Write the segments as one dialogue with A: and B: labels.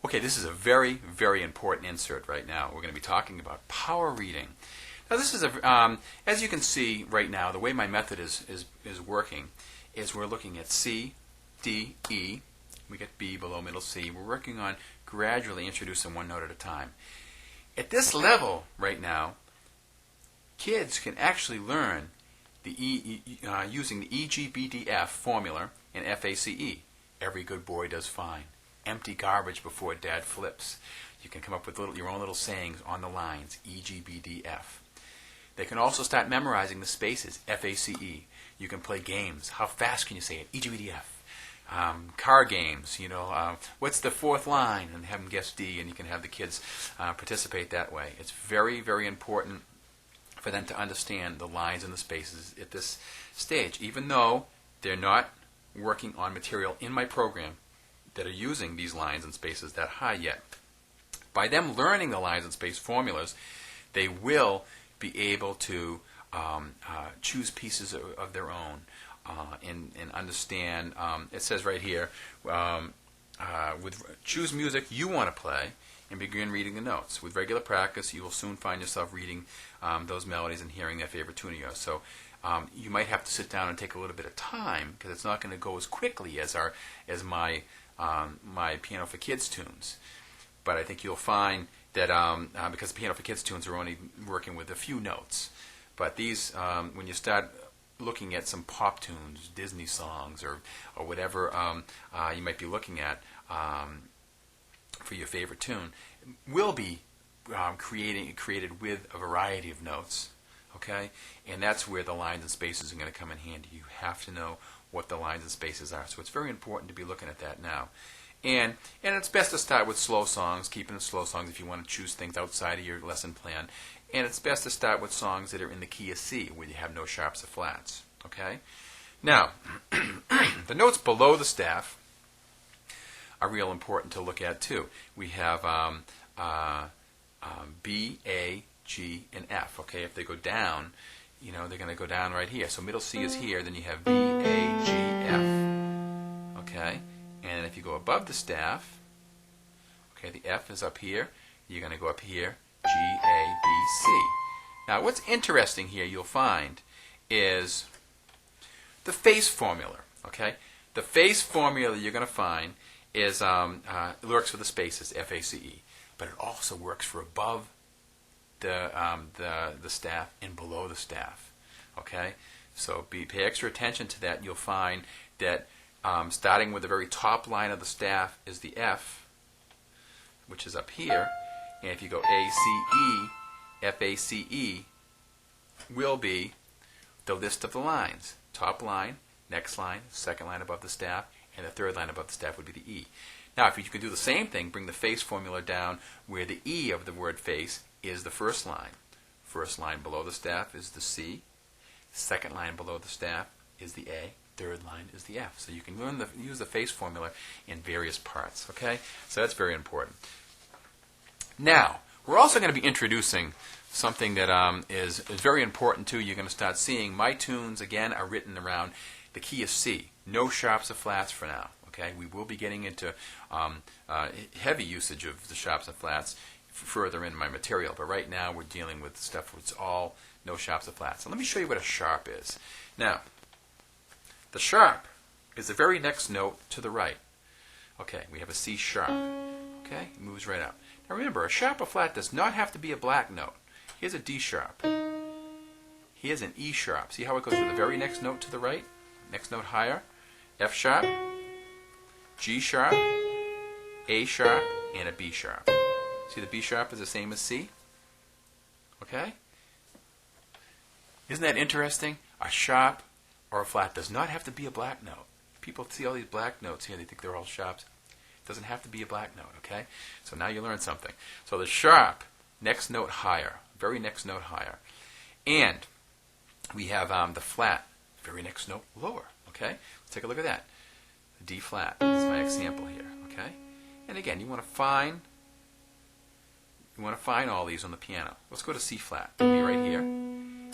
A: Okay, this is a very, very important insert right now. We're going to be talking about power reading. Now, this is as you can see right now, the way my method is working is we're looking at C, D, E. We get B below middle C. We're working on gradually introducing one note at a time. At this level right now, kids can actually learn the using the EGBDF formula and FACE. Every good boy does fine. Empty garbage before dad flips. You can come up with your own little sayings on the lines, EGBDF. They can also start memorizing the spaces, FACE. You can play games. How fast can you say it? EGBDF. Car games, what's the fourth line? And have them guess D, and you can have the kids participate that way. It's very, very important for them to understand the lines and the spaces at this stage, even though they're not working on material in my program that are using these lines and spaces that high yet. By them learning the lines and space formulas, they will be able to choose pieces of their own and understand. It says right here, choose music you want to play and begin reading the notes. With regular practice, you will soon find yourself reading those melodies and hearing their favorite tune of yours. So you might have to sit down and take a little bit of time because it's not going to go as quickly as my Piano for Kids tunes. But I think you'll find that because Piano for Kids tunes are only working with a few notes. But these, when you start looking at some pop tunes, Disney songs, or whatever you might be looking at for your favorite tune, will be created with a variety of notes. Okay, and that's where the lines and spaces are going to come in handy. You have to know what the lines and spaces are. So it's very important to be looking at that now. And it's best to start with slow songs, keeping the slow songs if you want to choose things outside of your lesson plan. And it's best to start with songs that are in the key of C, where you have no sharps or flats. Okay? Now, the notes below the staff are real important to look at too. We have B, A, G, and F. Okay? If they go down, they're going to go down right here. So middle C is here, then you have B, A, G, F. Okay? And if you go above the staff, okay, the F is up here. You're going to go up here, G, A, B, C. Now, what's interesting here, you'll find, is the face formula. Okay, the face formula you're going to find is it works for the spaces, FACE, but it also works for above the staff and below the staff. Okay, so pay extra attention to that. You'll find that starting with the very top line of the staff is the F, which is up here. And if you go A, C, E, F, A, C, E will be the list of the lines. Top line, next line, second line above the staff, and the third line above the staff would be the E. Now, if you could do the same thing, bring the face formula down where the E of the word face is the first line. First line below the staff is the C. Second line below the staff is the A. Third line is the F. So you can use the face formula in various parts. Okay? So that's very important. Now, we're also going to be introducing something that is very important too. You're going to start seeing my tunes, again, are written around the key of C. No sharps or flats for now. Okay? We will be getting into heavy usage of the sharps and flats further in my material. But right now we're dealing with stuff where it's all no sharps or flats. So let me show you what a sharp is. Now, the sharp is the very next note to the right. Okay, we have a C sharp. Okay, it moves right up. Now remember, a sharp or flat does not have to be a black note. Here's a D sharp. Here's an E sharp. See how it goes to the very next note to the right? Next note higher. F sharp, G sharp, A sharp, and a B sharp. See, the B sharp is the same as C? Okay? Isn't that interesting? A sharp or a flat does not have to be a black note. People see all these black notes here, they think they're all sharps. It doesn't have to be a black note, okay? So now you learn something. So the sharp, next note higher, very next note higher. And we have the flat, very next note lower, okay? Let's take a look at that. D flat is my example here, okay? And again, you want to find all these on the piano. Let's go to C flat. It'll be right here.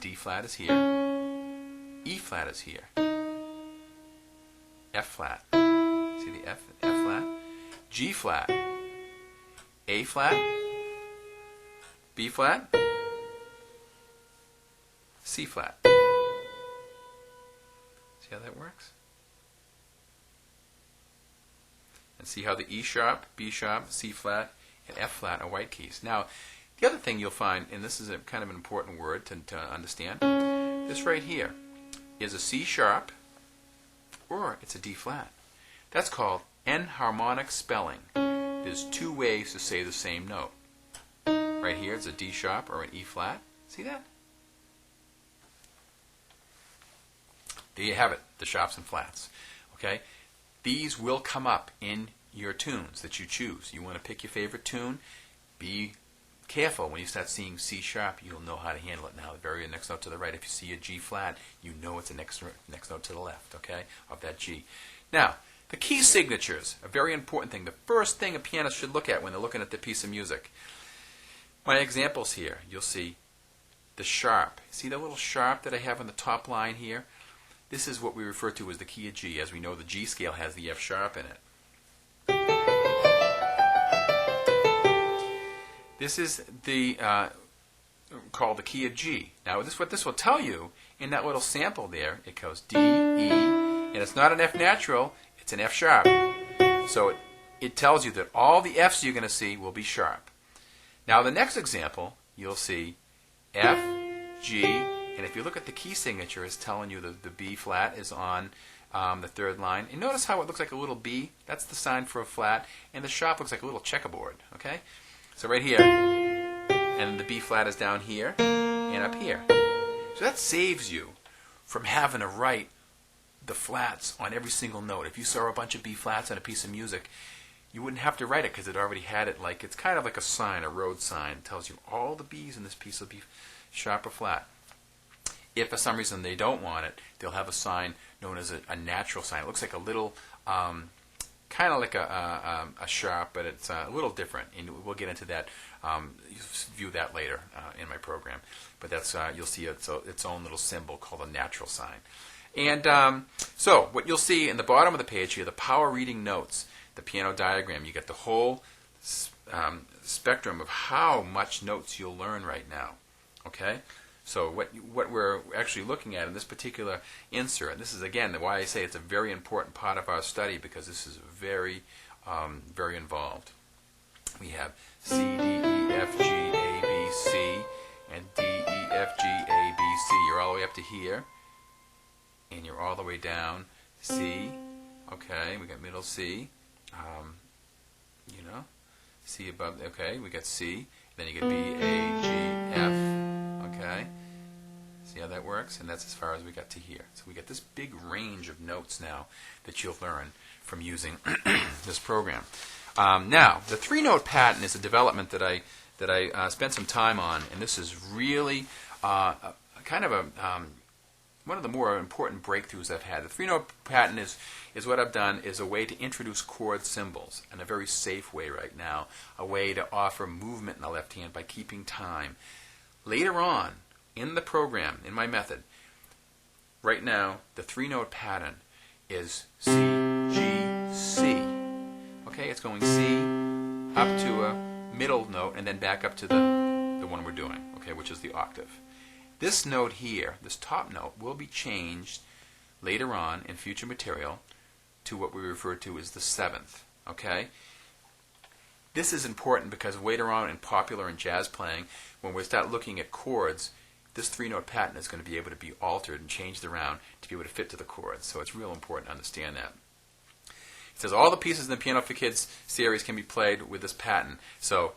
A: D flat is here. E flat is here. F flat. See the F flat? G flat. A flat, B flat, C flat. See how that works? And see how the E sharp, B sharp, C flat, and F flat are white keys. Now, the other thing you'll find, and this is a kind of an important word to understand, this right here is a C sharp or it's a D flat. That's called enharmonic spelling. There's two ways to say the same note. Right here it's a D sharp or an E flat. See that? There you have it, the sharps and flats. Okay? These will come up in your tunes that you choose. You want to pick your favorite tune. Be careful when you start seeing C sharp, you'll know how to handle it now. The very next note to the right. If you see a G flat, you know it's the next note to the left, okay, of that G. Now, the key signatures, a very important thing. The first thing a pianist should look at when they're looking at the piece of music. My examples here, you'll see the sharp. See the little sharp that I have on the top line here? This is what we refer to as the key of G. As we know, the G scale has the F sharp in it. This is the called the key of G. Now, what this will tell you in that little sample there, it goes D, E, and it's not an F natural, it's an F sharp. So it tells you that all the Fs you're going to see will be sharp. Now, the next example, you'll see F, G, and if you look at the key signature, it's telling you that the B flat is on the third line. And notice how it looks like a little B. That's the sign for a flat. And the sharp looks like a little checkerboard. Okay? So right here, and the B flat is down here and up here. So that saves you from having to write the flats on every single note. If you saw a bunch of B flats on a piece of music, you wouldn't have to write it because it already had it. Like it's kind of like a sign, a road sign. It tells you all the B's in this piece will be sharp or flat. If for some reason they don't want it, they'll have a sign known as a natural sign. It looks like a little, kind of like a sharp, but it's a little different. And we'll get into that. You'll view that later in my program. But that's you'll see its own little symbol called a natural sign. And so what you'll see in the bottom of the page here, the power reading notes, the piano diagram. You get the whole spectrum of how much notes you'll learn right now. Okay. So what we're actually looking at in this particular insert, and this is again why I say it's a very important part of our study because this is very, very involved. We have C, D, E, F, G, A, B, C, and D, E, F, G, A, B, C. You're all the way up to here, and you're all the way down C. Okay, we got middle C. C above. Okay, we got C. Then you get B, A, G, F. Okay. See how that works? And that's as far as we got to here. So we get this big range of notes now that you'll learn from using this program. Now, the three-note pattern is a development that I spent some time on, and this is really kind of one of the more important breakthroughs I've had. The three-note pattern is what I've done is a way to introduce chord symbols in a very safe way right now, a way to offer movement in the left hand by keeping time. Later on in the program, in my method, right now, the three-note pattern is C, G, C. Okay, it's going C up to a middle note and then back up to the one we're doing, okay, which is the octave. This note here, this top note, will be changed later on in future material to what we refer to as the seventh, okay? This is important because later on in popular and jazz playing, when we start looking at chords, this three-note pattern is going to be able to be altered and changed around to be able to fit to the chords. So it's real important to understand that. It says all the pieces in the Piano for Kids series can be played with this pattern. So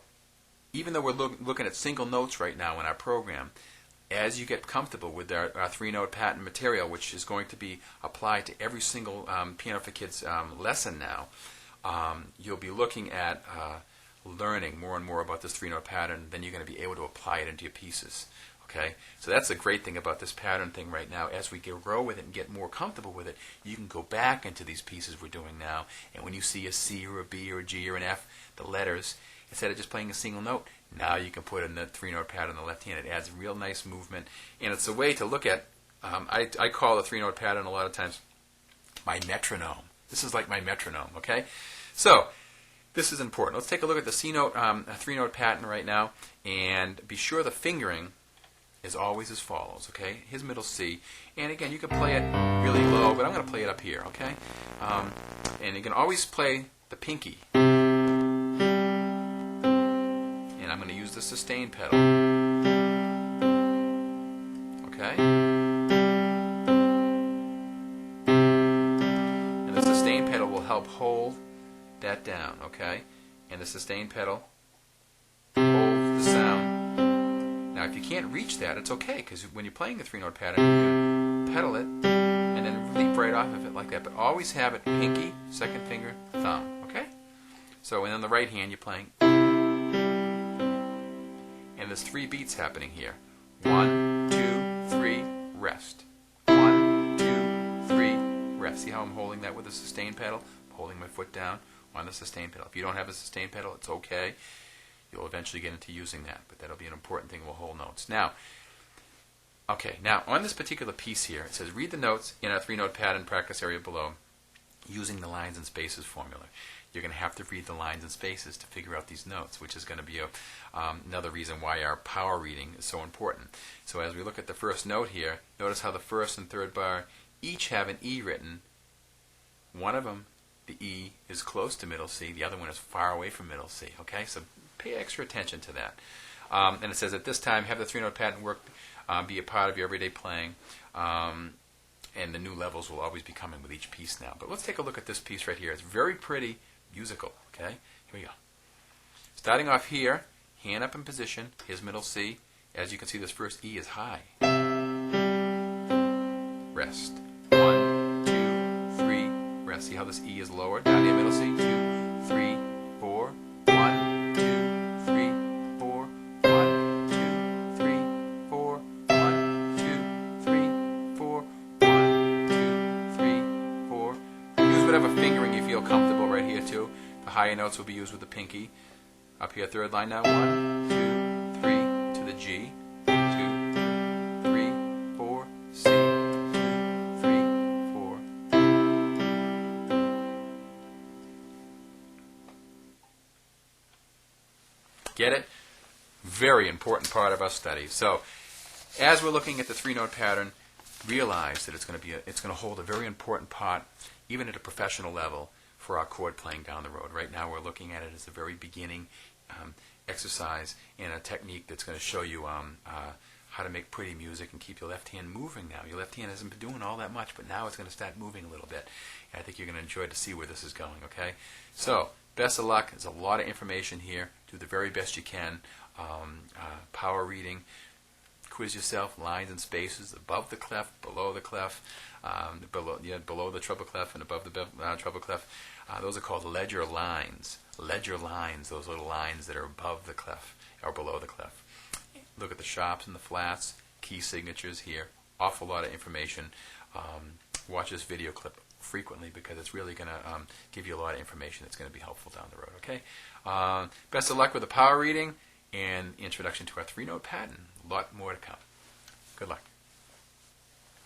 A: even though we're looking at single notes right now in our program, as you get comfortable with our three-note pattern material, which is going to be applied to every single Piano for Kids lesson now, you'll be looking at learning more and more about this three-note pattern. Then you're going to be able to apply it into your pieces. Okay, so that's the great thing about this pattern thing right now. As we grow with it and get more comfortable with it, you can go back into these pieces we're doing now, and when you see a C or a B or a G or an F, the letters, instead of just playing a single note, now you can put in the three-note pattern on the left hand. It adds real nice movement, and it's a way to look at, I call the three-note pattern a lot of times my metronome. This is like my metronome, okay? So, this is important. Let's take a look at the C note, three-note pattern right now, and be sure the fingering is always as follows. Okay, here's middle C, and again you can play it really low, but I'm going to play it up here. Okay, and you can always play the pinky, and I'm going to use the sustain pedal. Okay, and the sustain pedal will help hold that down. Okay, and the sustain pedal holds the sound. Now, if you can't reach that, it's okay, because when you're playing the three-note pattern, you can pedal it and then leap right off of it like that. But always have it pinky, second finger, thumb. Okay? So, and on the right hand, you're playing. And there's 3 beats happening here. 1, 2, 3, rest. 1, 2, 3, rest. See how I'm holding that with the sustain pedal? I'm holding my foot down on the sustain pedal. If you don't have a sustain pedal, it's okay. You'll eventually get into using that, but that'll be an important thing. We'll hold notes. Now, okay, now on this particular piece here, it says read the notes in our three-note pattern practice area below using the lines and spaces formula. You're going to have to read the lines and spaces to figure out these notes, which is going to be another reason why our power reading is so important. So as we look at the first note here, notice how the first and third bar each have an E written. One of them, the E, is close to middle C. The other one is far away from middle C. Okay, so pay extra attention to that. And it says at this time, have the three-note pattern work be a part of your everyday playing, and the new levels will always be coming with each piece now. But let's take a look at this piece right here. It's very pretty musical. Okay, here we go. Starting off here, hand up in position. Here's middle C. As you can see, this first E is high. Rest. 1, 2, 3. Rest. See how this E is lower down near middle C. 2, 3, 4. 1, 2, 3, 4. 1, 2, 3, 4. 1, 2, 3, 4. 1, 2, 3, 4. Use whatever fingering you feel comfortable right here too. The higher notes will be used with the pinky. Up here, third line now. 1, 2, 3 to the G. 2, 3, 4, C. 2, 3, 4. Get it? Very important part of our study. So, as we're looking at the three-note pattern, realize that it's going to hold a very important part, even at a professional level, for our chord playing down the road. Right now, we're looking at it as a very beginning exercise and a technique that's going to show you how to make pretty music and keep your left hand moving now. Your left hand hasn't been doing all that much, but now it's going to start moving a little bit. And I think you're going to enjoy to see where this is going, okay? So, best of luck. There's a lot of information here. Do the very best you can. Power reading. Quiz yourself, lines and spaces, above the clef, below the clef, below the treble clef and above the treble clef. Those are called ledger lines. Ledger lines, those little lines that are above the clef or below the clef. Look at the sharps and the flats, key signatures here. Awful lot of information. Watch this video clip frequently because it's really going to give you a lot of information that's going to be helpful down the road. Okay. Best of luck with the power reading and introduction to our three-note pattern. A lot more to come. Good luck.